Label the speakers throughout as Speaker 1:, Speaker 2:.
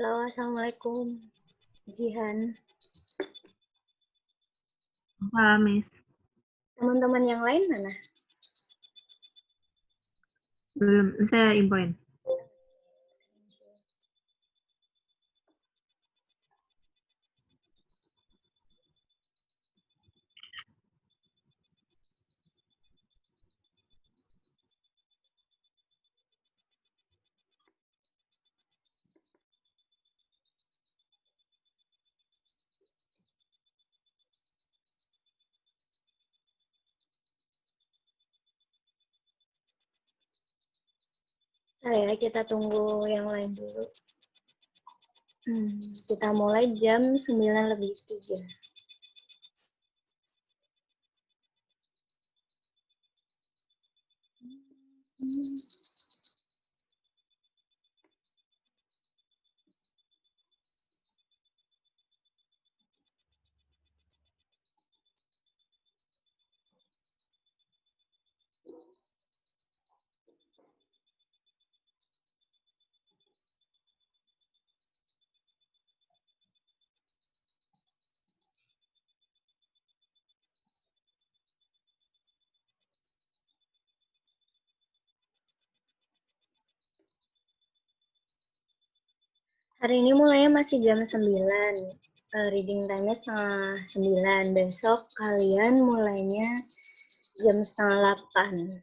Speaker 1: Halo, Assalamualaikum, Jihan.
Speaker 2: Halo, Miss.
Speaker 1: Teman-teman yang lain mana?
Speaker 2: Belum, saya infoin.
Speaker 1: Ya, kita tunggu yang lain dulu. Kita mulai jam 9:03. Hari ini mulainya masih jam 9. Reading time-nya 8:30. Besok kalian mulainya jam 7:30.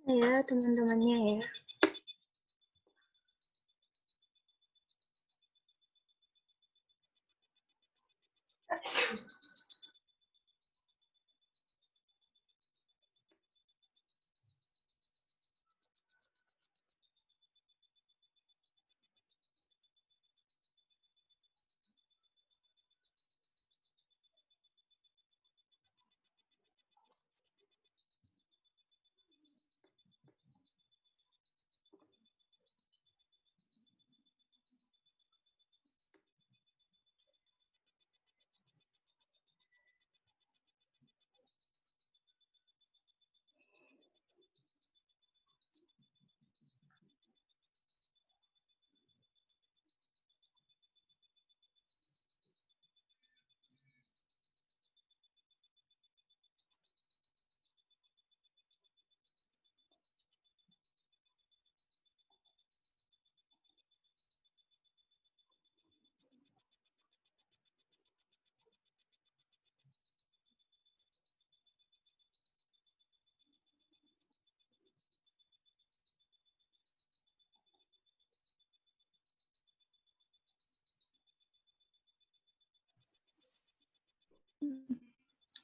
Speaker 1: Ya, teman-temannya ya.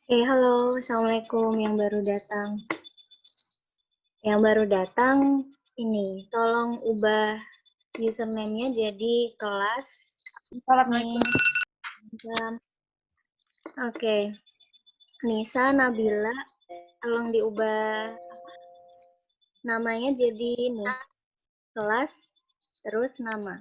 Speaker 1: Halo, Assalamualaikum yang baru datang. Yang baru datang, ini tolong ubah username-nya jadi kelas.
Speaker 3: Assalamualaikum.
Speaker 1: Oke. Nisa Nabila, tolong diubah namanya jadi ini, kelas, terus nama.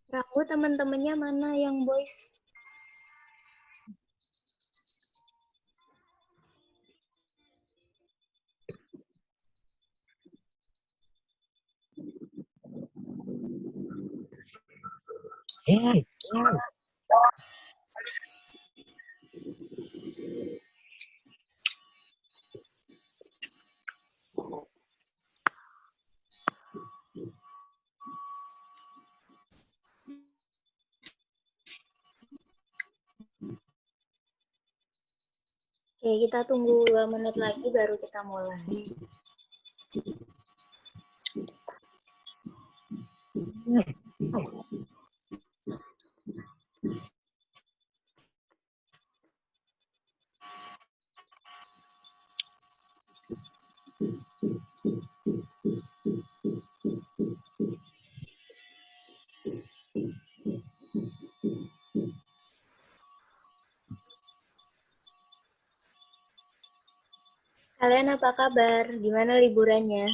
Speaker 1: Rahu teman-temannya mana yang boys?
Speaker 4: Hey.
Speaker 1: Oke, kita tunggu 2 menit lagi baru kita mulai. Kalian apa kabar? Gimana liburannya?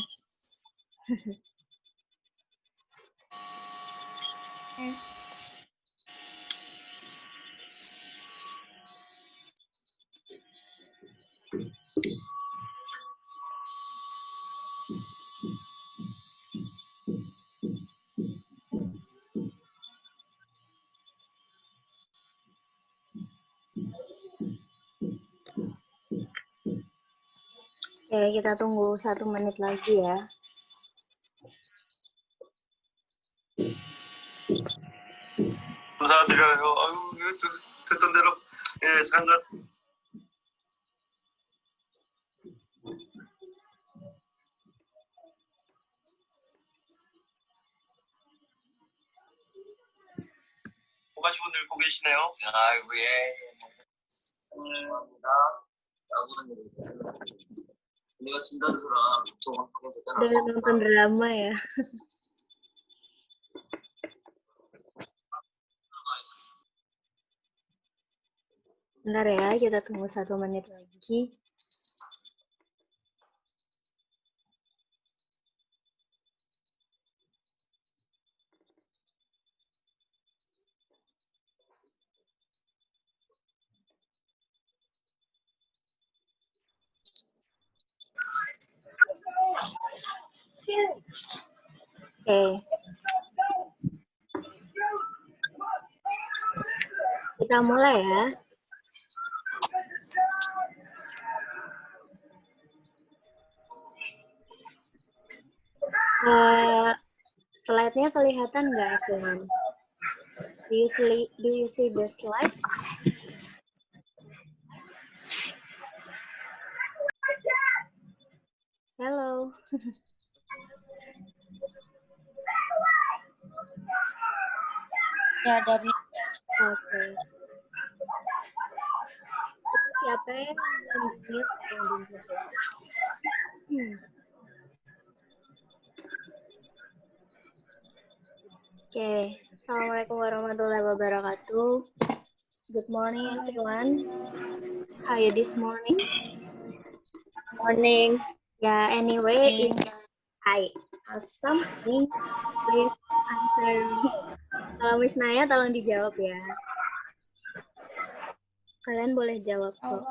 Speaker 1: Oke, kita tunggu 1 menit lagi ya.
Speaker 3: 감사드려요. 아유, 듣던 대로 예, 잠깐 고가신 분들 보고 계시네요. 아이고 예. 감사합니다. 내가 진단서랑 통화하면서
Speaker 1: Udah nonton drama ya. Bentar ya, kita tunggu 1 menit lagi. Oke. Kita mulai ya. Slide-nya kelihatan nggak, cuman? Do you see the slide? Hello.
Speaker 5: Ya, dari
Speaker 1: Oke. Siapa yang mute? Oke. Assalamualaikum warahmatullahi wabarakatuh. Good morning, everyone. How are you this morning?
Speaker 5: morning.
Speaker 1: Ya, anyway, if I ask something, please answer me. Kalau Miss Naya, tolong dijawab ya. Kalian boleh jawab kok.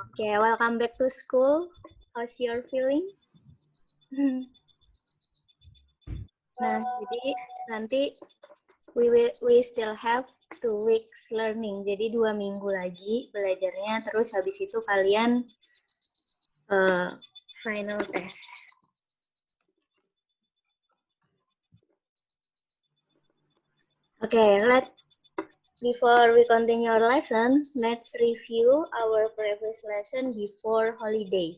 Speaker 1: Oke, welcome back to school. How's your feeling? Nah, jadi nanti we still have 2 weeks learning. Jadi 2 minggu lagi belajarnya. Terus habis itu kalian final test. Okay, before we continue our lesson, let's review our previous lesson before holiday.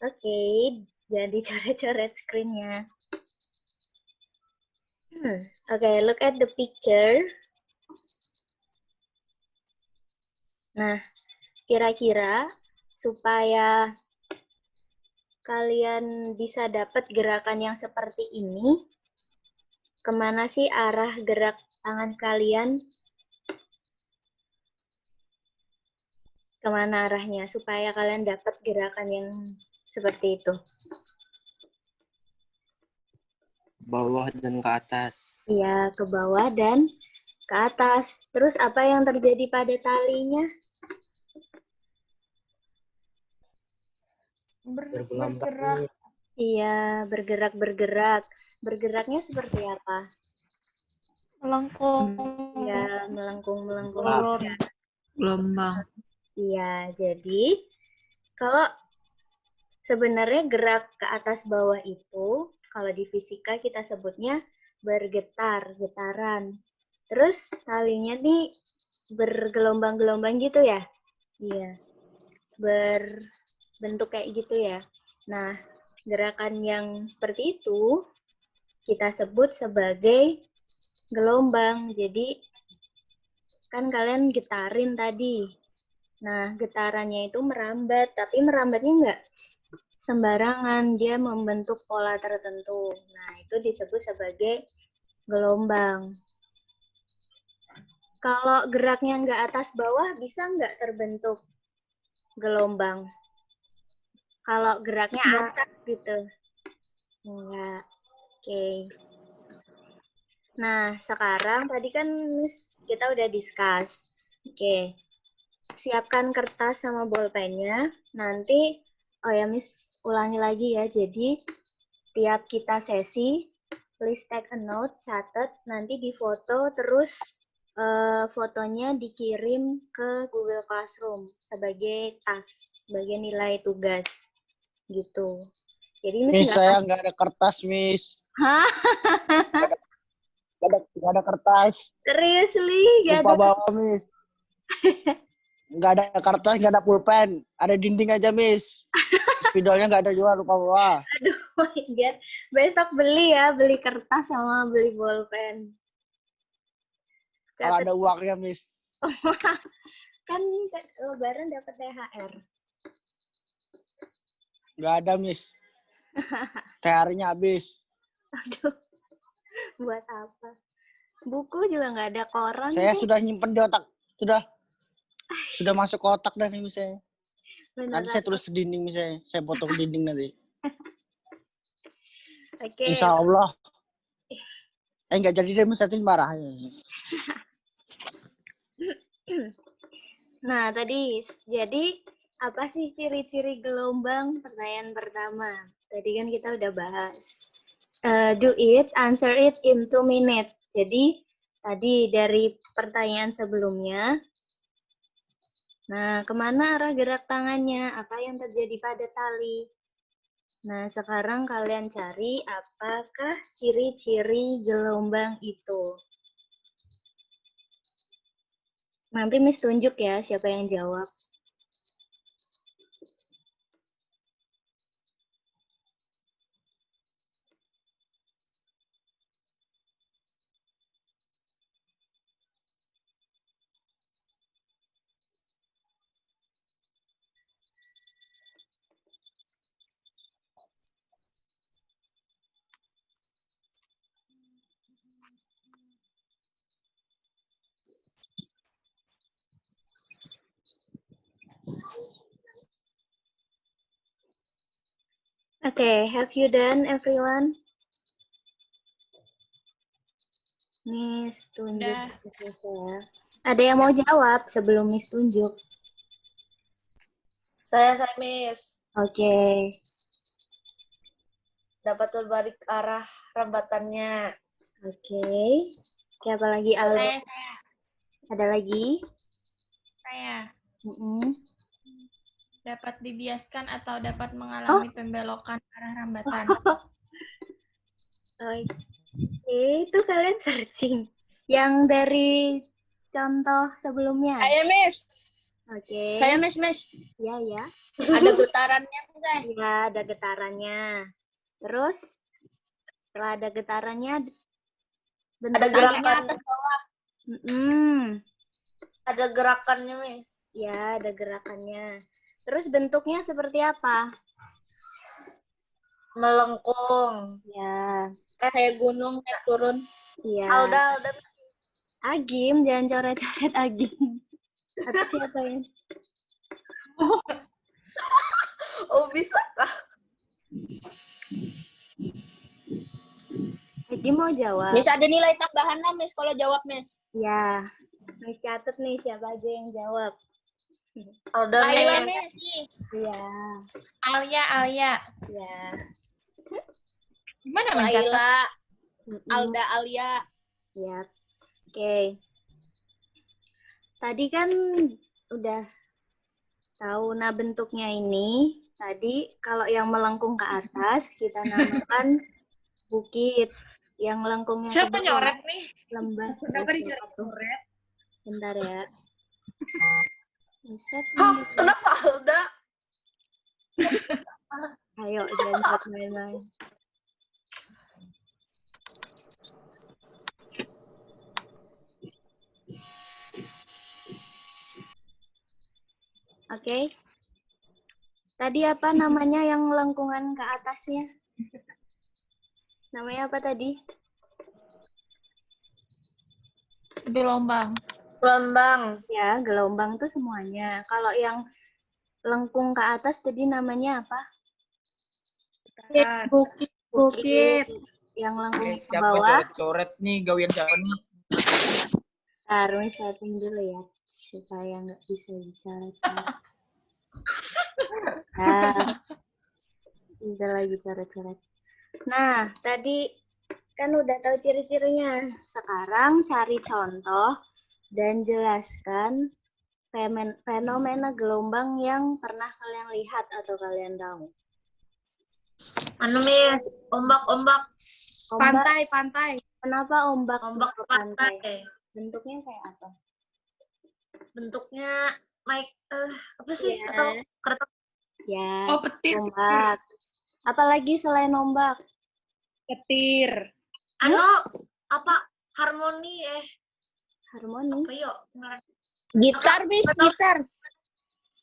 Speaker 1: Okay, jadi coret-coret screen-nya. Okay, look at the picture. Nah, kira-kira supaya kalian bisa dapat gerakan yang seperti ini, kemana sih arah gerak tangan kalian? Kemana arahnya supaya kalian dapat gerakan yang seperti itu?
Speaker 6: Bawah dan ke atas.
Speaker 1: Iya, ke bawah dan ke atas. Terus apa yang terjadi pada talinya?
Speaker 5: Bergerak.
Speaker 1: Iya, bergerak-bergerak. Bergeraknya seperti apa?
Speaker 5: Melengkung.
Speaker 1: Ya, melengkung-melengkung.
Speaker 2: Gelombang.
Speaker 1: Iya, jadi kalau sebenarnya gerak ke atas bawah itu, kalau di fisika kita sebutnya bergetar, getaran. Terus talinya nih bergelombang-gelombang gitu ya? Iya, berbentuk kayak gitu ya. Nah, gerakan yang seperti itu kita sebut sebagai gelombang. Jadi, kan kalian getarin tadi. Nah, getarannya itu merambat, tapi merambatnya nggak sembarangan, dia membentuk pola tertentu. Nah, itu disebut sebagai gelombang. Kalau geraknya nggak atas bawah, bisa nggak terbentuk gelombang? Kalau geraknya acak gitu. Enggak. Oke. Nah, sekarang tadi kan Miss, kita udah discuss. Oke. Siapkan kertas sama bolpennya. Nanti, oh ya Miss, ulangi lagi ya. Jadi, tiap kita sesi, please take a note, catat, nanti difoto, terus fotonya dikirim ke Google Classroom sebagai task, sebagai nilai tugas. Gitu. Jadi Miss
Speaker 5: Miss, saya nggak ada kertas, Miss.
Speaker 1: Hah?
Speaker 5: Nggak ada kertas.
Speaker 1: Serius, Li? Gak
Speaker 5: Lupa
Speaker 1: ada?
Speaker 5: bawa, Miss. Nggak ada kertas, nggak ada pulpen. Ada dinding aja, Miss. Spidolnya nggak ada juga, lupa bawa.
Speaker 1: Aduh, oh my God. Besok beli ya, beli kertas sama beli bolpen.
Speaker 5: Kalau
Speaker 1: Catat.
Speaker 5: ada uangnya, Miss.
Speaker 1: Kan Lebaran dapat THR.
Speaker 5: Nggak ada, Miss. THR-nya habis.
Speaker 1: Aduh, buat apa? Buku juga nggak ada, koran.
Speaker 5: Saya
Speaker 1: tuh.
Speaker 5: sudah nyimpen di otak. Sudah masuk ke otak dan ini misalnya. Nanti saya tulis ke dinding misalnya. Saya foto ke dinding nanti.
Speaker 1: Oke.
Speaker 5: Insya Allah. Nggak jadi deh, Miss. Nanti marah.
Speaker 1: Nah, tadi jadi apa sih ciri-ciri gelombang? Pertanyaan pertama. Tadi kan kita udah bahas. Do it, answer it in 2 minutes. Jadi tadi dari pertanyaan sebelumnya. Nah, kemana arah gerak tangannya? Apa yang terjadi pada tali? Nah, sekarang kalian cari apakah ciri-ciri gelombang itu. Nanti Miss tunjuk ya siapa yang jawab. Okay, have you done everyone? Miss tunjuk. Ya. Ada yang mau jawab sebelum Miss tunjuk?
Speaker 7: Saya Miss.
Speaker 1: Oke.
Speaker 7: Dapat berbalik arah rambatannya.
Speaker 1: Oke. Siapa lagi? Alba? Ada lagi?
Speaker 2: Saya
Speaker 1: Mm-mm.
Speaker 2: dapat dibiaskan atau dapat mengalami pembelokan arah rambatan.
Speaker 1: Oke, itu kalian searching. Yang dari contoh sebelumnya.
Speaker 7: Saya Miss.
Speaker 1: Oke.
Speaker 7: Saya Miss.
Speaker 1: Ya, ya.
Speaker 7: Ada getarannya, Miss.
Speaker 1: Ya, ada getarannya. Terus, setelah ada getarannya,
Speaker 7: Ada gerakannya atas bawah. Ada gerakannya, Miss.
Speaker 1: Ya, ada gerakannya. Terus bentuknya seperti apa?
Speaker 7: Melengkung.
Speaker 1: Ya.
Speaker 7: Kayak gunung naik turun.
Speaker 1: Iya.
Speaker 7: Alda.
Speaker 1: Agim, jangan coret-coret Agim. Atau siapa ya?
Speaker 7: Oh, bisa kah?
Speaker 1: Agim mau jawab.
Speaker 7: Miss, ada nilai tambahan lah, Miss, kalau jawab, Miss.
Speaker 1: Ya. Miss catat nih siapa aja yang jawab.
Speaker 7: Alda, Miss.
Speaker 1: Iya.
Speaker 2: Alia.
Speaker 1: Ya.
Speaker 2: Gimana mencatat?
Speaker 7: Laila. Alda, Alia.
Speaker 1: Ya. Oke. Tadi kan udah tahu, nah bentuknya ini, tadi kalau yang melengkung ke atas, kita namakan bukit. Yang melengkungnya
Speaker 2: Siapa
Speaker 1: ke bawah,
Speaker 2: nyoret nih?
Speaker 1: lembah.
Speaker 2: Kenapa dicoret-coret?
Speaker 1: Bentar ya. Buset,
Speaker 7: Kenapa Alda?
Speaker 1: Ayo, jangan main-main. Oke. Tadi apa namanya yang lengkungan ke atasnya? Namanya apa tadi?
Speaker 2: Gelombang.
Speaker 7: Gelombang.
Speaker 1: Ya, gelombang tuh semuanya. Kalau yang lengkung ke atas tadi namanya apa?
Speaker 2: Bukit.
Speaker 1: Yang lengkung ke
Speaker 8: Siapa
Speaker 1: bawah.
Speaker 8: coret-coret nih gawian siapa nih?
Speaker 1: Taruh setting dulu ya, supaya nggak bisa bicara. Nah, bisa lagi coret-coret. Nah, tadi kan udah tahu ciri-cirinya. Sekarang cari contoh dan jelaskan fenomena gelombang yang pernah kalian lihat atau kalian tahu.
Speaker 7: Anu Miss, ombak-ombak.
Speaker 2: Pantai.
Speaker 1: Kenapa ombak
Speaker 7: Ombak
Speaker 1: ke
Speaker 7: pantai.
Speaker 1: Bentuknya kayak apa?
Speaker 7: Bentuknya naik apa sih?
Speaker 1: Ya.
Speaker 7: Atau kertas?
Speaker 1: Ya,
Speaker 2: Oh, petir.
Speaker 1: ombak. Apalagi selain ombak?
Speaker 2: Petir.
Speaker 7: Anu apa? Harmoni
Speaker 1: Harmoni.
Speaker 7: apa yuk?
Speaker 9: Gitar, Miss, gitar.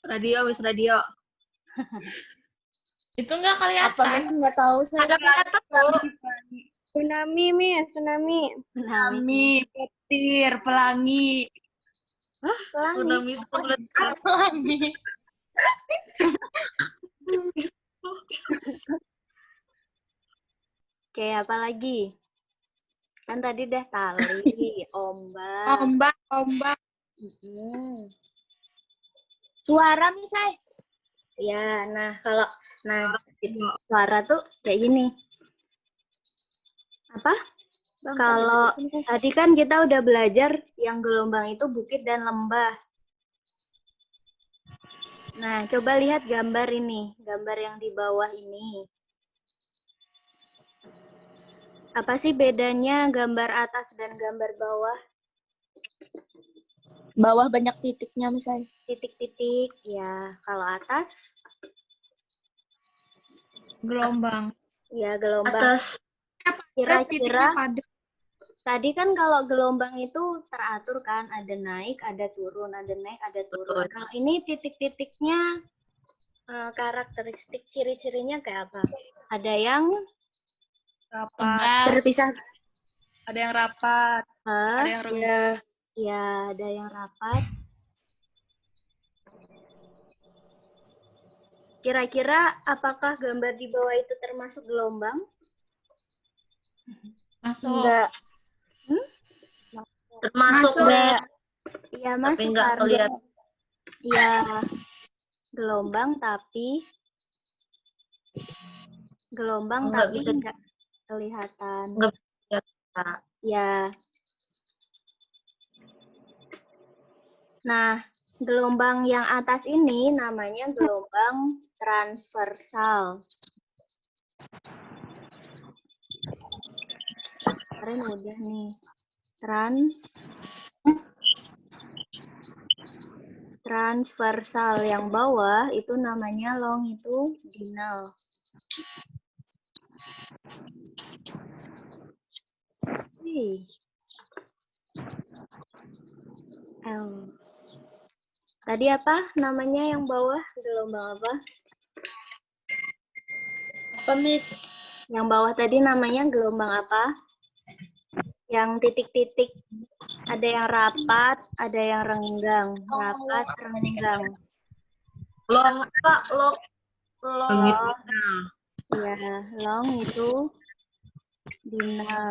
Speaker 2: Radio. Itu nggak kelihatan.
Speaker 9: Apa Miss nggak tahu saya.
Speaker 7: Ada kelihatan tuh.
Speaker 9: Tsunami, Miss, tsunami.
Speaker 2: Pelangi, petir, pelangi.
Speaker 7: Tsunami
Speaker 2: Pelangi.
Speaker 1: Kayak apa lagi? Kan tadi udah tali, ombak.
Speaker 2: Ombak.
Speaker 9: Suara, Miss, saya.
Speaker 1: Ya, kalau suara tuh kayak gini. Apa? Kalau tadi kan kita udah belajar yang gelombang itu bukit dan lembah. Nah, coba lihat gambar ini, gambar yang di bawah ini. Apa sih bedanya gambar atas dan gambar bawah?
Speaker 9: Bawah banyak titiknya, Miss, saya.
Speaker 1: Titik-titik, ya. Kalau atas,
Speaker 2: Gelombang.
Speaker 1: ya gelombang.
Speaker 7: Atas.
Speaker 1: Kira-kira tadi kan kalau gelombang itu teratur kan, ada naik, ada turun, ada naik, ada turun. Kalau ini titik-titiknya karakteristik ciri-cirinya kayak apa? Ada yang
Speaker 2: Rapat.
Speaker 9: Terpisah.
Speaker 2: Ada yang rapat. Ada yang renggang.
Speaker 1: ya ada yang rapat. Kira-kira apakah gambar di bawah itu termasuk gelombang?
Speaker 2: Masuk.
Speaker 9: Enggak.
Speaker 7: Termasuk
Speaker 9: Enggak.
Speaker 1: Iya,
Speaker 7: tapi
Speaker 1: masuk
Speaker 7: nggak
Speaker 1: kan?
Speaker 7: kelihatan.
Speaker 1: Iya, gelombang tapi
Speaker 7: Nggak bisa.
Speaker 1: nggak kelihatan.
Speaker 7: Nggak bisa.
Speaker 1: Ya. Nah, gelombang yang atas ini namanya gelombang transversal. Keren udah nih. Transversal yang bawah itu namanya longitudinal. Tadi apa namanya yang bawah? Gelombang apa?
Speaker 9: Apa, Miss?
Speaker 1: Yang bawah tadi namanya gelombang apa? Yang titik-titik. Ada yang rapat, ada yang renggang. Rapat, renggang.
Speaker 7: Long apa? Long.
Speaker 1: Ya, long itu dinal.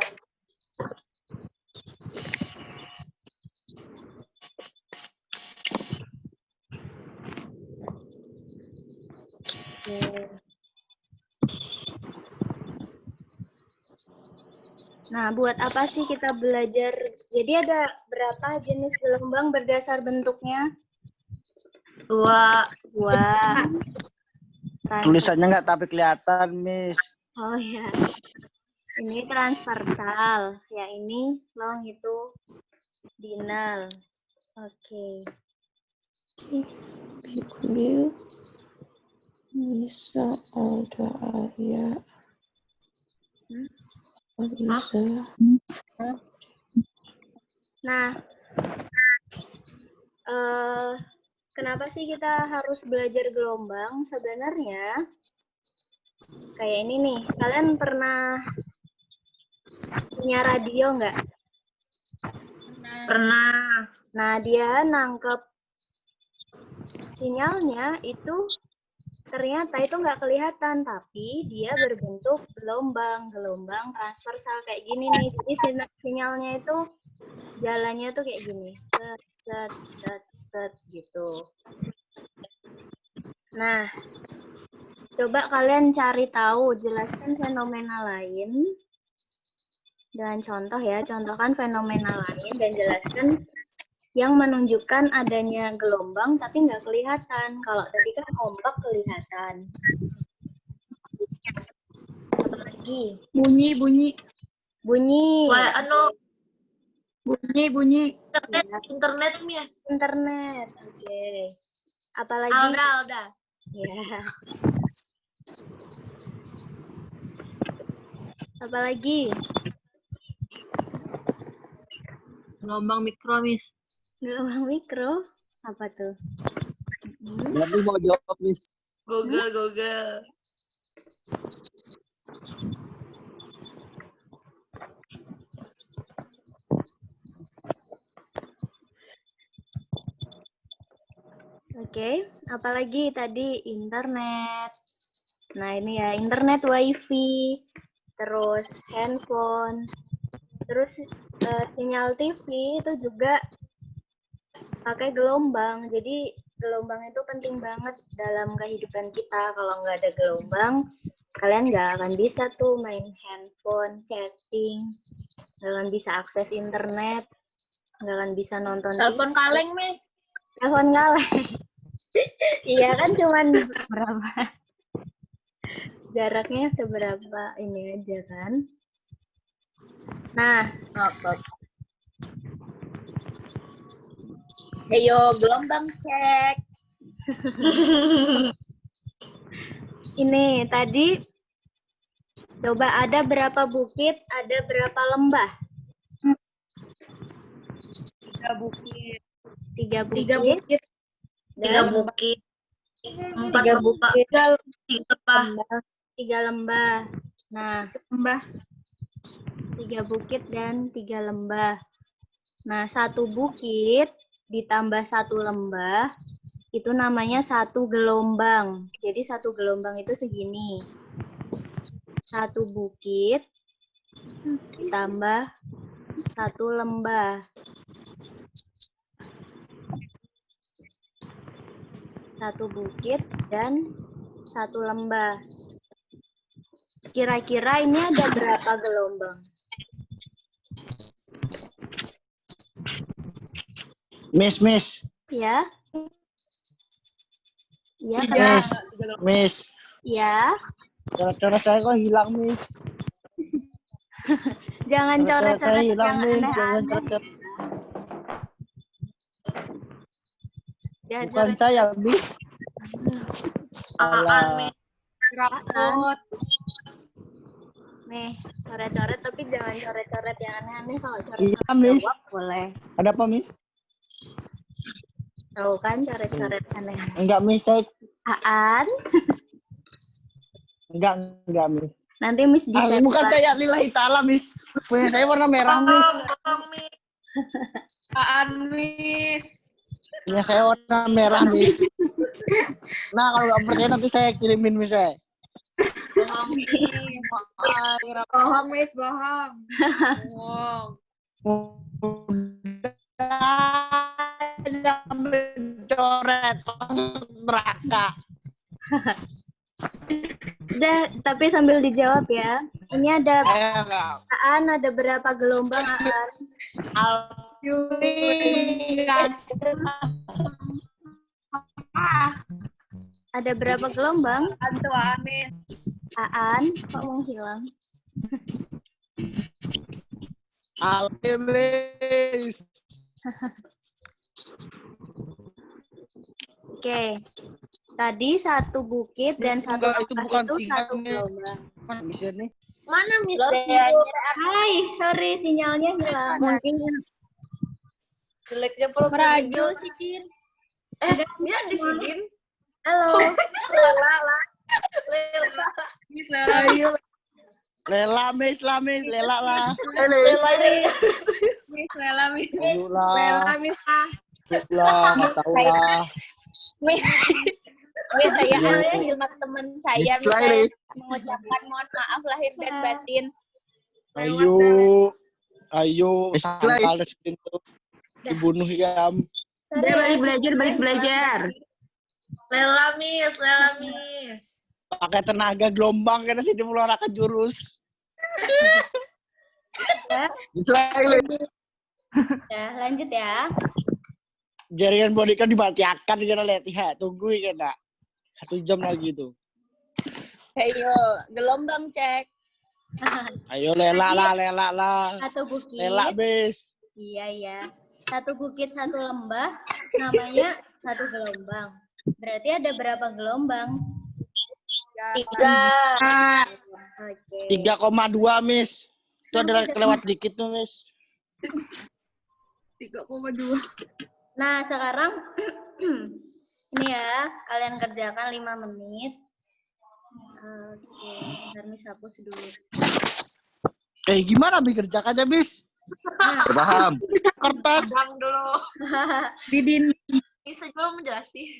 Speaker 1: Nah, buat apa sih kita belajar? Jadi ada berapa jenis gelombang berdasar bentuknya?
Speaker 7: Dua.
Speaker 5: Tulisannya nggak tapi kelihatan, Miss.
Speaker 1: Oh ya. Ini transversal. Ya, ini longitudinal. Oke.
Speaker 9: Bisa ada Arya. Bisa.
Speaker 1: Nah, kenapa sih kita harus belajar gelombang? Sebenarnya kayak ini nih. Kalian pernah punya radio nggak?
Speaker 7: Pernah.
Speaker 1: Nah, dia nangkep sinyalnya itu ternyata itu nggak kelihatan, tapi dia berbentuk gelombang transversal kayak gini nih. Jadi sinyalnya itu jalannya tuh kayak gini, set set set set gitu. Nah, coba kalian cari tahu, jelaskan fenomena lain dengan contoh ya, contohkan fenomena lain dan jelaskan yang menunjukkan adanya gelombang tapi nggak kelihatan. Kalau tadi kan ombak kelihatan. Apa lagi?
Speaker 9: Bunyi.
Speaker 1: Bunyi.
Speaker 7: Wah,
Speaker 9: Bunyi.
Speaker 7: internet Miss.
Speaker 1: Internet. Oke. Apalagi?
Speaker 7: Alda.
Speaker 1: Ya. Apalagi?
Speaker 8: Gelombang mikro, Miss.
Speaker 1: Gelombang mikro? Apa tuh?
Speaker 5: Tapi mau jawab, Miss.
Speaker 7: Google.
Speaker 1: Oke, apalagi tadi internet. Nah, ini ya, internet wifi, terus handphone, terus sinyal TV itu juga pakai gelombang. Jadi gelombang itu penting banget dalam kehidupan kita. Kalau nggak ada gelombang, kalian nggak akan bisa tuh main handphone, chatting, nggak akan bisa akses internet, nggak akan bisa nonton
Speaker 7: Telepon kaleng, Miss.
Speaker 1: telepon kaleng. Iya kan cuman berapa? Jaraknya seberapa ini aja kan. Nah,
Speaker 9: Ayo, gelombang cek.
Speaker 1: ini tadi coba ada berapa bukit, ada berapa lembah?
Speaker 9: 3 bukit.
Speaker 1: 3 bukit.
Speaker 9: 3 bukit.
Speaker 7: 3 bukit. 4 lembah.
Speaker 1: 3 lembah. Nah,
Speaker 9: Lembah.
Speaker 1: 3 bukit dan 3 lembah. Nah, 1 bukit ditambah 1 lembah itu namanya 1 gelombang. Jadi 1 gelombang itu segini. 1 bukit ditambah 1 lembah. 1 bukit dan 1 lembah. Kira-kira ini ada berapa gelombang?
Speaker 5: Miss.
Speaker 1: Ya? Ya,
Speaker 5: Miss.
Speaker 1: Ya.
Speaker 5: Cara-cara saya kok hilang, Miss.
Speaker 1: Jangan
Speaker 5: Cara-cara saya
Speaker 1: coret-coret
Speaker 5: hilang,
Speaker 1: yang
Speaker 5: Miss. Jangan
Speaker 1: aneh-aneh.
Speaker 5: coret-coret.
Speaker 1: Jangan
Speaker 5: Bukan
Speaker 1: coret.
Speaker 5: saya, Miss.
Speaker 7: Apaan, Miss?
Speaker 9: Rapot.
Speaker 1: Nih, coret-coret tapi jangan coret-coret yang aneh-aneh. Kalau
Speaker 5: Iya,
Speaker 1: coret-coret
Speaker 5: Miss.
Speaker 1: jawab boleh.
Speaker 5: Ada apa, Miss?
Speaker 1: Tahu kan coret-coret aneh-aneh.
Speaker 5: Enggak, Miss. Saya...
Speaker 1: Aan,
Speaker 5: Enggak, Miss.
Speaker 1: nanti Miss bisa
Speaker 5: Bukan saya lillahi ta'ala, Miss. Punya saya warna merah, Miss.
Speaker 7: Bohong, Miss.
Speaker 9: Apaan, Miss?
Speaker 5: Punya saya warna merah, Miss. Nah, kalau nggak percaya nanti saya kirimin, Miss.
Speaker 7: Bohong, Miss.
Speaker 9: Bohong, Miss, bohong.
Speaker 5: Jangan mencoret neraka.
Speaker 1: Udah, tapi sambil dijawab ya. Ini ada
Speaker 5: Enggak.
Speaker 1: Aan, ada berapa gelombang Aan? Ada berapa gelombang?
Speaker 9: Antu Amin.
Speaker 1: Aan, kok menghilang?
Speaker 5: Almis.
Speaker 1: Oke. Tadi 1 bukit dan 1
Speaker 5: Enggak, itu
Speaker 1: lembah
Speaker 5: bukan
Speaker 1: itu
Speaker 5: 3
Speaker 1: 1
Speaker 5: nih.
Speaker 1: gelombang.
Speaker 5: Mana bisa nih?
Speaker 7: Mana, Miss?
Speaker 1: Hai, sorry sinyalnya hilang.
Speaker 7: Mungkin jeleknya program
Speaker 9: Merajo
Speaker 7: ini.
Speaker 9: sih.
Speaker 7: Dia di sini.
Speaker 1: Halo.
Speaker 7: Lela.
Speaker 9: Ayo,
Speaker 5: Lela, Miss, lah.
Speaker 7: Lela ini.
Speaker 9: Miss, Lela, Miss.
Speaker 5: Ayolah.
Speaker 9: Lela, Miss.
Speaker 5: Lah, nggak tahu lah.
Speaker 10: Miss, saya ada teman saya
Speaker 5: Miss Laili.
Speaker 10: mengucapkan mohon maaf lahir dan batin.
Speaker 5: Ayo, Miss sangkal itu dibunuh ya.
Speaker 8: Balik belajar.
Speaker 7: Lela Miss.
Speaker 5: Pakai tenaga gelombang karena sini mengeluarkan jurus. Miss Laili.
Speaker 1: Ya, lanjut ya.
Speaker 5: Jaringan boneka dimatikan karena lihat ya, tunggu ya nak. 1 jam lagi tuh.
Speaker 10: Ayo, gelombang cek.
Speaker 5: Ayo lela lah.
Speaker 1: Satu bukit.
Speaker 5: Lela bis.
Speaker 1: Iya. Satu bukit, satu lembah, namanya satu gelombang. Berarti ada berapa gelombang?
Speaker 7: 3.
Speaker 1: Oke.
Speaker 5: 3,2 Miss. Itu adalah kelewat dikit tuh Miss.
Speaker 9: 3,2.
Speaker 1: Nah, sekarang ini ya, kalian kerjakan 5 menit. Oke, ntar Miss hapus dulu.
Speaker 5: Gimana Miss kerjakannya Miss? Paham. Kertas.
Speaker 7: Bang dulu.
Speaker 8: Di dinding.
Speaker 7: Bisa juga menjelasin.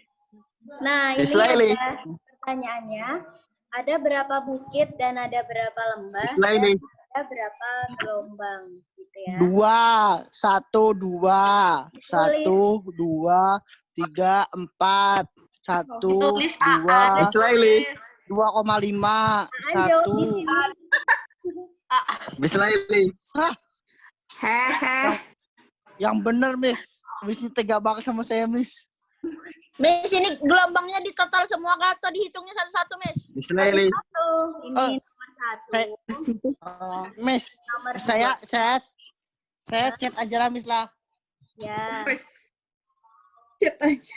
Speaker 1: Nah, ini
Speaker 5: Miss Laili.
Speaker 1: ada pertanyaannya. Ada berapa bukit dan ada berapa lembah
Speaker 5: Miss Laili.
Speaker 1: dan ada berapa gelombang gitu ya.
Speaker 5: 2, 1, 2, 1, 2, 3, 4, 1,
Speaker 7: Tulis
Speaker 5: 2,
Speaker 7: Miss Laili.
Speaker 5: 2,5,
Speaker 1: Jawab di
Speaker 5: 1.
Speaker 1: sini.
Speaker 5: Miss Laili.
Speaker 8: Hehe.
Speaker 5: Yang bener Miss. Miss ini tega banget sama saya Miss.
Speaker 10: Miss, ini gelombangnya di total semua atau dihitungnya satu-satu, Miss?
Speaker 5: Miss Laili.
Speaker 1: Ini nomor 1.
Speaker 5: Miss,
Speaker 1: Nomor
Speaker 5: saya chat aja lah Miss lah.
Speaker 1: Ya.
Speaker 9: Chat aja.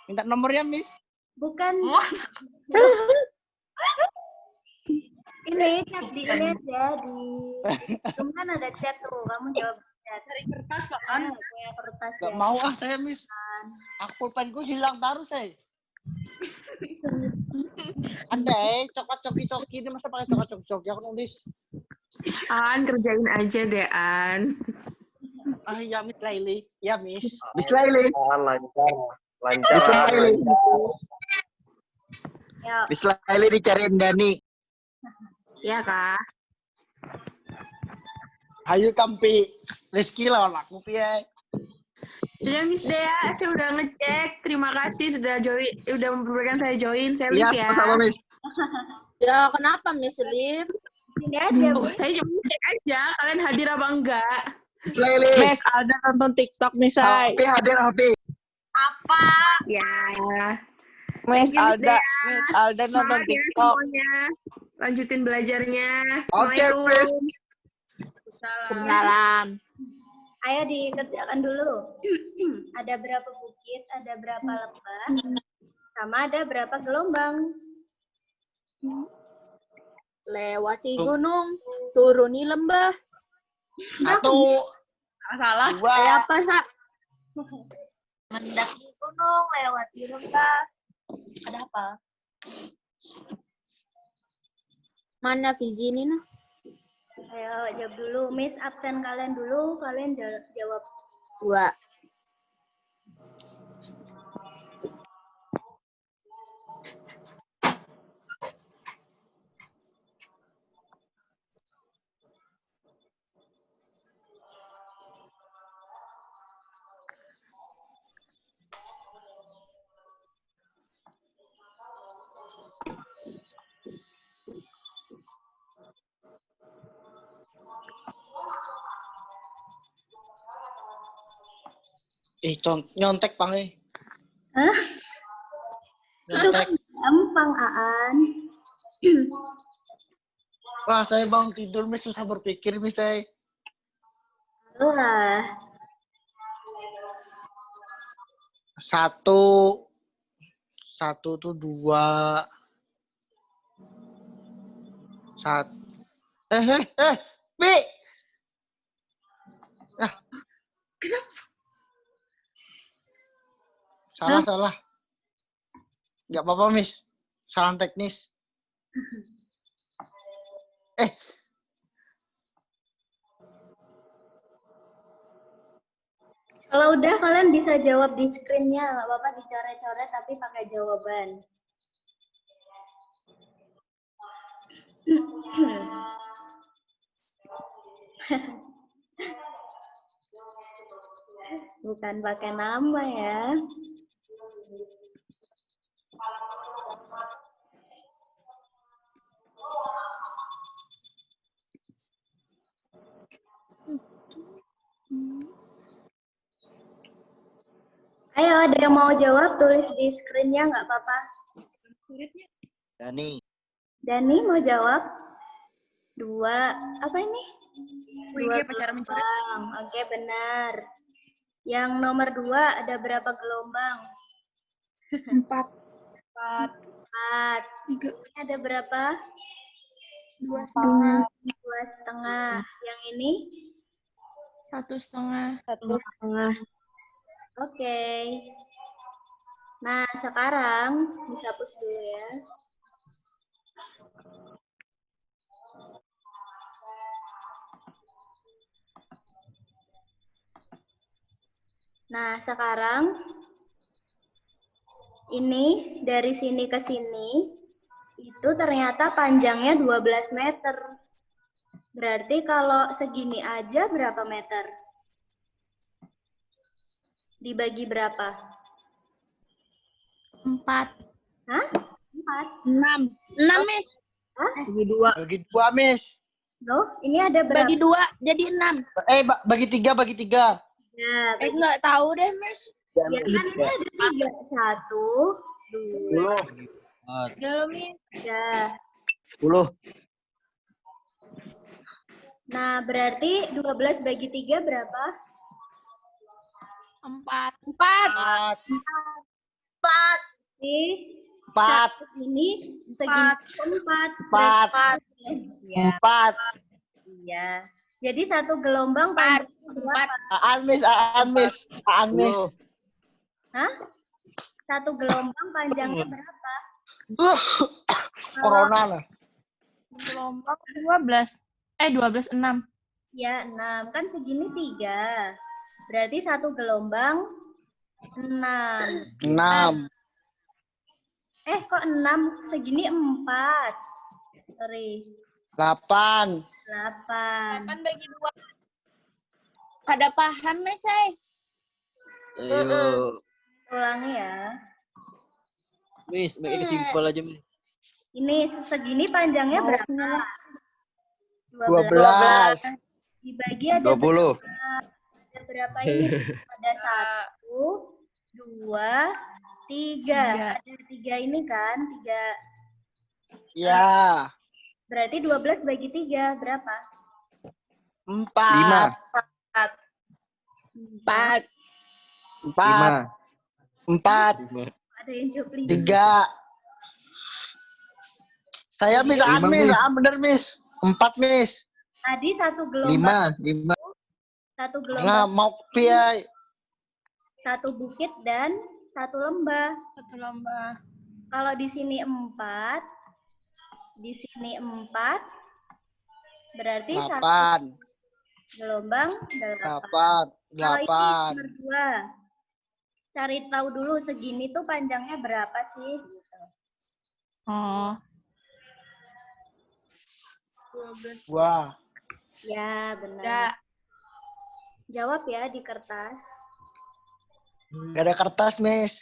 Speaker 5: Minta nomornya Miss.
Speaker 1: Bukan. Ini chat di ini aja di. Kan ada chat tuh, kamu jawab chat.
Speaker 9: Cari kertas kan?
Speaker 1: Punya kertas
Speaker 5: Gak
Speaker 1: ya.
Speaker 5: mau saya Miss. Aku pulpenku hilang taruh saya. Andai coki ini masa pakai coki aku nulis.
Speaker 8: An, kerjain aja deh, An.
Speaker 5: Ya Miss Laili. Ya Miss.
Speaker 4: Miss Laili. Lancar.
Speaker 5: Miss Laili.
Speaker 1: Ya.
Speaker 5: Miss Laili dicariin Dani.
Speaker 8: Ya, Kak.
Speaker 5: Ayo kampi. Rizky lawan aku piye.
Speaker 8: Sudah Miss Dea, saya udah ngecek. Terima kasih sudah memperbolehkan saya join. Saya
Speaker 5: Iya,
Speaker 8: live ya.
Speaker 5: sama Miss.
Speaker 10: Ya, kenapa Miss Liv?
Speaker 1: Sini aja, Bu.
Speaker 8: Saya cuma ngecek aja, kalian hadir apa enggak?
Speaker 5: Miss Laili.
Speaker 9: Miss Alda nonton TikTok nih, Say.
Speaker 5: Happy hadir Happy.
Speaker 7: Apa?
Speaker 8: Ya.
Speaker 9: Miss
Speaker 8: Thank you, Miss
Speaker 9: Alda.
Speaker 8: Dea.
Speaker 9: Miss Alda nonton
Speaker 8: Semangat ya
Speaker 9: TikTok.
Speaker 8: semuanya. Lanjutin belajarnya.
Speaker 5: Oke, Miss.
Speaker 10: Salam.
Speaker 1: Ayo dikerjakan dulu. Ada berapa bukit, ada berapa lembah, sama ada berapa gelombang.
Speaker 10: Lewati gunung, turuni lembah.
Speaker 5: 1,
Speaker 9: Salah.
Speaker 5: 2.
Speaker 10: Kayak apa, Sa?
Speaker 1: Mendaki gunung, lewati lembah. Ada apa?
Speaker 10: Mana Fizi ini, nah?
Speaker 1: Ayo jawab dulu. Miss absen kalian dulu, kalian jawab.
Speaker 10: 2.
Speaker 5: Nyontek pang
Speaker 1: Hah? Itu
Speaker 5: Nyontek.
Speaker 1: kan gampang, Aan.
Speaker 5: Wah, saya bangun tidur Miss, susah berpikir Miss saya.
Speaker 1: Lah.
Speaker 5: 1 tuh 2. 1. Bi. Salah. Nggak apa-apa, Miss. Salah teknis.
Speaker 1: Kalau udah kalian bisa jawab di screen-nya, nggak apa-apa dicoret-coret tapi pakai jawaban. Bukan pakai nama ya. Ayo, ada yang mau jawab, tulis di screen-nya nggak apa-apa.
Speaker 4: Dani.
Speaker 1: Dani mau jawab? Dua, apa ini? Dua
Speaker 9: pacaran mencoret.
Speaker 1: gelombang. Oke, benar. Yang nomor 2 ada berapa gelombang?
Speaker 8: 4.
Speaker 1: 4. Ini ada berapa?
Speaker 2: 2,5.
Speaker 1: 2,5. Yang ini?
Speaker 2: 1,5.
Speaker 8: 1,5.
Speaker 1: Oke. Nah, sekarang dihapus dulu ya. Nah, sekarang ini dari sini ke sini itu ternyata panjangnya 12 meter. Berarti kalau segini aja berapa meter? Dibagi berapa?
Speaker 2: 4.
Speaker 1: Hah? 4.
Speaker 10: 6, Miss.
Speaker 1: Hah?
Speaker 5: Bagi 2, Miss.
Speaker 1: Loh, ini ada berapa?
Speaker 10: Bagi 2 jadi 6.
Speaker 5: Bagi 3.
Speaker 1: Ya,
Speaker 10: Nggak tahu deh, Miss.
Speaker 1: ya kan ini ada 3. 1, 2, 3.
Speaker 4: 10.
Speaker 1: Nah, berarti 12 bagi 3 berapa?
Speaker 2: 4.
Speaker 10: 4.
Speaker 5: 4.
Speaker 1: Ini segini 4.
Speaker 5: 4.
Speaker 1: Iya. Jadi satu gelombang panjangnya berapa?
Speaker 5: Miss.
Speaker 1: Hah? Satu gelombang panjangnya berapa?
Speaker 5: Corona lah.
Speaker 2: Gelombang 12. 6.
Speaker 1: Ya, 6. Kan segini 3. Berarti satu gelombang 6.
Speaker 5: 6.
Speaker 1: Kok 6? Segini 4. Sorry.
Speaker 5: 8.
Speaker 1: 8.
Speaker 10: 8 bagi 2. Kada paham, Miss.
Speaker 6: Ayo.
Speaker 1: Ulangi ya.
Speaker 6: Miss, make it simple aja, Miss.
Speaker 1: Ini segini panjangnya berapa?
Speaker 5: 12.
Speaker 1: Dibagi ada
Speaker 4: 20.
Speaker 1: Ada berapa ini? Ada 1, 2, 3. Ada 3 ini kan? 3.
Speaker 5: Ya.
Speaker 1: Berarti 12 bagi 3 berapa?
Speaker 5: 4.
Speaker 10: 4.
Speaker 5: 4. 4.
Speaker 1: Ada yang jawab 5.
Speaker 5: 3. Saya Miss, bener Miss. 4, Miss.
Speaker 1: Tadi satu gelombang.
Speaker 4: 5.
Speaker 1: Satu
Speaker 5: Nah,
Speaker 1: gelombang.
Speaker 5: mau piai.
Speaker 1: Satu bukit dan satu lembah.
Speaker 2: Satu lomba.
Speaker 1: Kalau di sini 4, di sini 4, berarti
Speaker 5: 8.
Speaker 1: satu gelombang 8.
Speaker 5: 8.
Speaker 1: Kalau ini
Speaker 5: 8.
Speaker 1: nomor 2. Cari tahu dulu segini tuh panjangnya berapa sih? Gitu.
Speaker 2: Oh.
Speaker 8: 12.
Speaker 5: Wah.
Speaker 1: Ya, benar.
Speaker 2: Ya.
Speaker 1: Jawab ya di kertas.
Speaker 5: Gak ada kertas, Miss.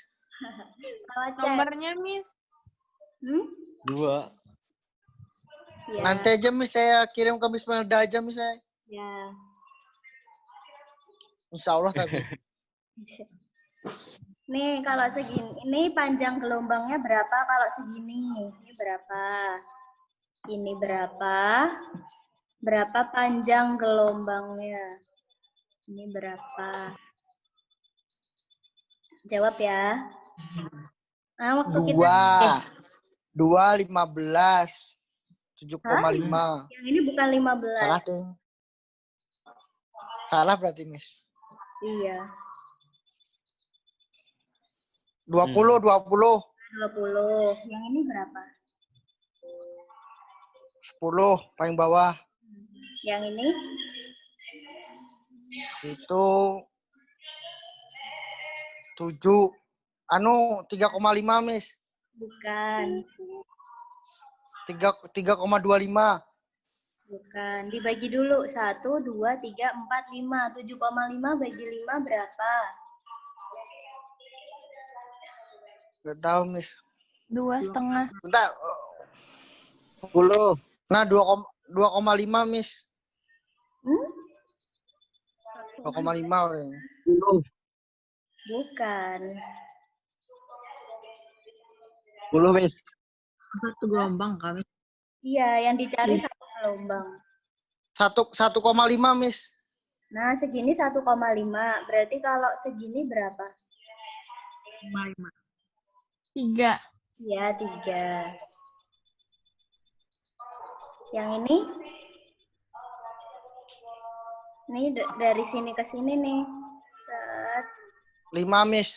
Speaker 1: Kalau cek.
Speaker 2: Nomornya, Miss.
Speaker 6: 2.
Speaker 1: Ya.
Speaker 5: Nanti aja, Miss. Saya kirim ke Miss Melda aja, Miss.
Speaker 1: Ya.
Speaker 5: Insya Allah tapi.
Speaker 1: Nih, kalau segini, ini panjang gelombangnya berapa kalau segini? Ini berapa? Ini berapa? Berapa panjang gelombangnya? Ini berapa? Jawab ya. Nah, waktu kita
Speaker 5: 2, 15, 7,5.
Speaker 1: yang ini bukan 15.
Speaker 5: Salah, Ding. Salah berarti, Miss.
Speaker 1: Iya.
Speaker 5: 20.
Speaker 1: 20. Yang ini berapa?
Speaker 5: 10, paling bawah.
Speaker 1: Yang ini?
Speaker 5: Itu 7. 3,5, Miss.
Speaker 1: Bukan.
Speaker 5: 3,25.
Speaker 1: Bukan. Dibagi dulu. 1, 2, 3, 4, 5. 7,5 bagi 5 berapa?
Speaker 5: Nggak tahu, Miss.
Speaker 2: 2,5.
Speaker 5: Bentar.
Speaker 4: 10.
Speaker 5: Nah, 2,5, Miss. 2,5 kayaknya.
Speaker 4: 10.
Speaker 1: Bukan.
Speaker 4: 10, Miss.
Speaker 8: Satu gelombang kami.
Speaker 1: Iya, yang dicari satu gelombang.
Speaker 5: 1,5, Miss.
Speaker 1: Nah, segini 1,5. Berarti kalau segini berapa?
Speaker 2: 3.
Speaker 1: Iya, 3. Yang ini? Ini dari sini ke sini nih. Set.
Speaker 5: 5, Miss.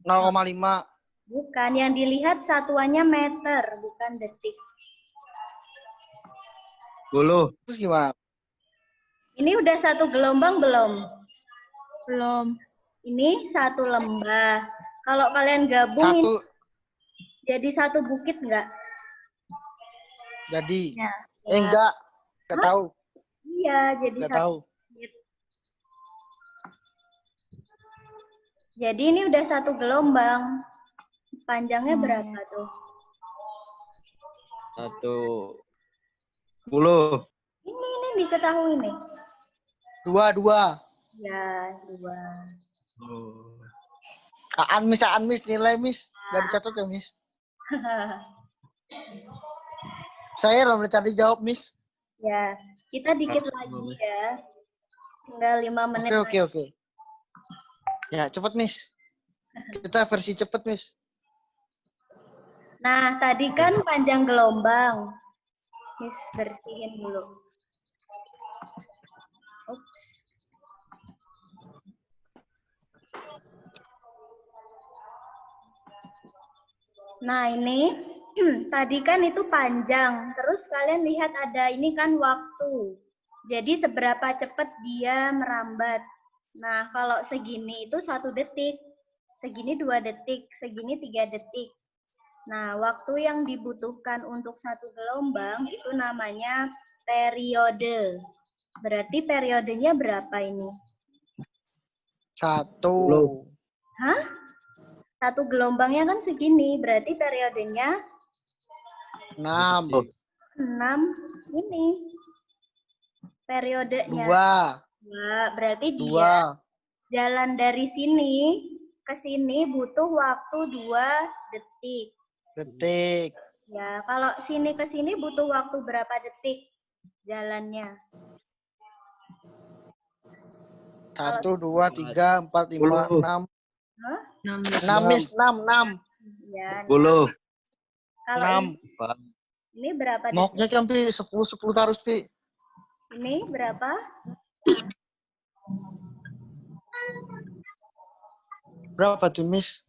Speaker 5: 0,5.
Speaker 1: Bukan, yang dilihat satuannya meter, bukan detik.
Speaker 4: 10.
Speaker 5: Terus gimana?
Speaker 1: Ini udah satu gelombang belum?
Speaker 2: Belum.
Speaker 1: Ini satu lembah. Kalau kalian gabung ini jadi satu bukit nggak?
Speaker 5: Jadi.
Speaker 1: Ya.
Speaker 5: Enggak. Nggak tahu.
Speaker 1: Iya, jadi
Speaker 5: Nggak
Speaker 1: satu
Speaker 5: tahu.
Speaker 1: bukit. Jadi ini udah satu gelombang. Panjangnya berapa tuh?
Speaker 4: 10.
Speaker 1: Ini diketahui nih.
Speaker 5: 2.
Speaker 1: Ya, 2.
Speaker 5: Aan, Miss. Nilai, Miss. Nggak dicatat ya, Miss? Saya belum cari jawab, Miss.
Speaker 1: Ya, kita dikit lagi ya. Tinggal 5 menit lagi.
Speaker 5: Oke. Ya, cepet, Miss. Kita versi cepet, Miss.
Speaker 1: Nah, tadi kan panjang gelombang. Miss, bersihin dulu. Ups. Nah, ini tadi kan itu panjang. Terus kalian lihat ada ini kan waktu. Jadi seberapa cepat dia merambat. Nah, kalau segini itu 1 detik. Segini 2 detik. Segini 3 detik. Nah, waktu yang dibutuhkan untuk satu gelombang itu namanya periode. Berarti periodenya berapa ini?
Speaker 5: 1.
Speaker 1: Hah? Satu gelombangnya kan segini, berarti periodenya
Speaker 5: 6.
Speaker 1: 6 ini. Periodenya.
Speaker 5: 2.
Speaker 1: Berarti dia jalan dari sini ke sini butuh waktu 2 detik. Ya, kalau sini ke sini butuh waktu berapa detik jalannya?
Speaker 5: 1, 2, 3, 4, 5, 6. 6, Miss. 6.
Speaker 1: Ya,
Speaker 4: 10.
Speaker 1: kalau
Speaker 5: 6.
Speaker 1: ini berapa detik?
Speaker 5: Moknya kan, Pi. 10 harus, Pi.
Speaker 1: Ini berapa?
Speaker 5: Berapa tuh, Miss?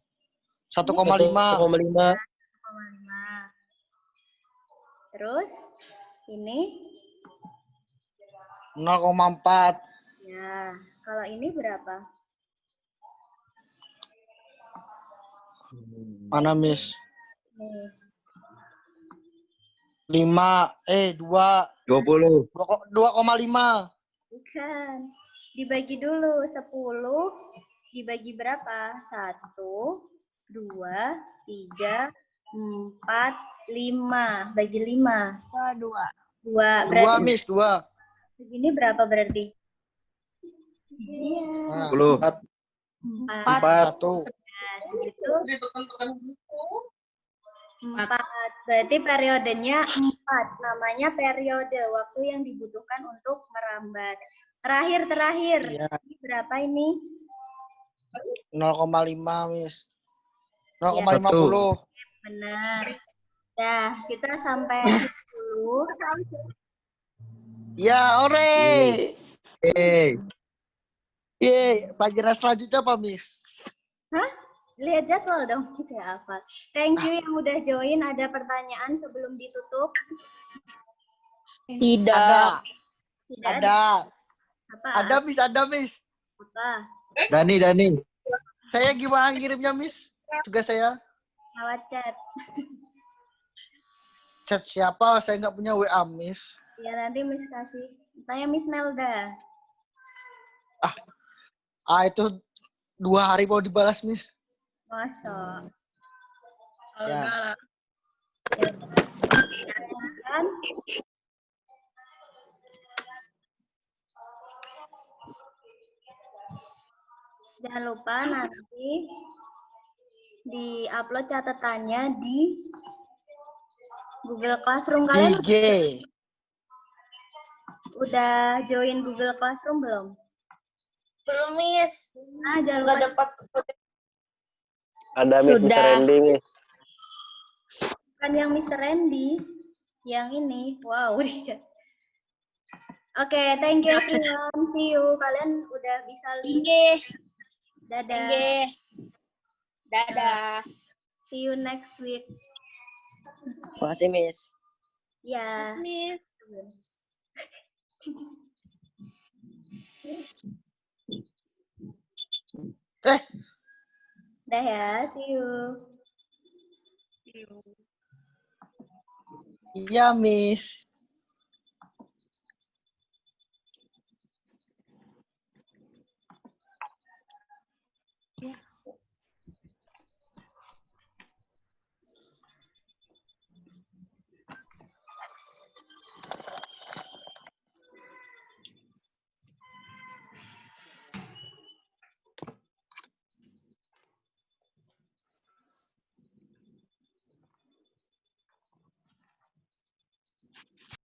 Speaker 5: 1,5.
Speaker 4: 1,5.
Speaker 1: Terus ini
Speaker 5: 0,4.
Speaker 1: ya, kalau ini berapa?
Speaker 5: Mana, Miss?
Speaker 1: Nih.
Speaker 5: 5, 2.
Speaker 4: 20.
Speaker 5: 2,5.
Speaker 1: Bukan. Dibagi dulu 10 dibagi berapa? 1, 2, 3, 4, 5. Bagi 5. 2.
Speaker 5: 2, Miss. 2.
Speaker 1: Segini berapa berarti?
Speaker 4: 10. 4.
Speaker 5: 1.
Speaker 1: Nah, segitu 4. Berarti periodenya 4. Namanya periode. Waktu yang dibutuhkan untuk merambat. Terakhir.
Speaker 5: Ya.
Speaker 1: Ini berapa ini?
Speaker 5: 0,5, Miss. 0,50.
Speaker 1: Benar. Dah, kita sampai 10.
Speaker 5: Ya, ore.
Speaker 4: Yeay.
Speaker 5: Pelajaran selanjutnya apa, Miss?
Speaker 1: Hah? Lihat jadwal dong, saya hafal. Thank you yang udah join. Ada pertanyaan sebelum ditutup?
Speaker 10: Tidak.
Speaker 1: Tidak
Speaker 5: Ada.
Speaker 1: Apa?
Speaker 5: Ada, Miss.
Speaker 1: Apa?
Speaker 4: Dani.
Speaker 5: Saya gimana ngirimnya, Miss? Tugas saya.
Speaker 1: Lewat chat.
Speaker 5: Chat siapa? Saya nggak punya WA, Miss.
Speaker 1: Ya nanti Miss kasih. Tanya Miss Melda.
Speaker 5: Itu 2 hari mau dibalas, Miss.
Speaker 1: Masa.
Speaker 5: Ya.
Speaker 9: Enggak lah.
Speaker 1: Kan? Jangan lupa nanti di-upload catatannya di Google Classroom. Kalian
Speaker 5: IG.
Speaker 1: udah join Google Classroom belum?
Speaker 10: Belum, Miss.
Speaker 1: Jangan
Speaker 10: Nggak
Speaker 1: lupa.
Speaker 10: dapat.
Speaker 4: Ada Miss
Speaker 10: Sudah.
Speaker 4: Mr. Randy, Miss.
Speaker 1: Kan yang Mr. Randy. Yang ini. Wow. Oke, thank you everyone. See you. Kalian udah bisa
Speaker 10: Inge.
Speaker 1: Dadah.
Speaker 10: Inge. Dadah.
Speaker 1: See you next week.
Speaker 4: Makasih, Miss.
Speaker 1: Ya.
Speaker 2: Miss. Dah ya, see you.
Speaker 5: Iya, Miss.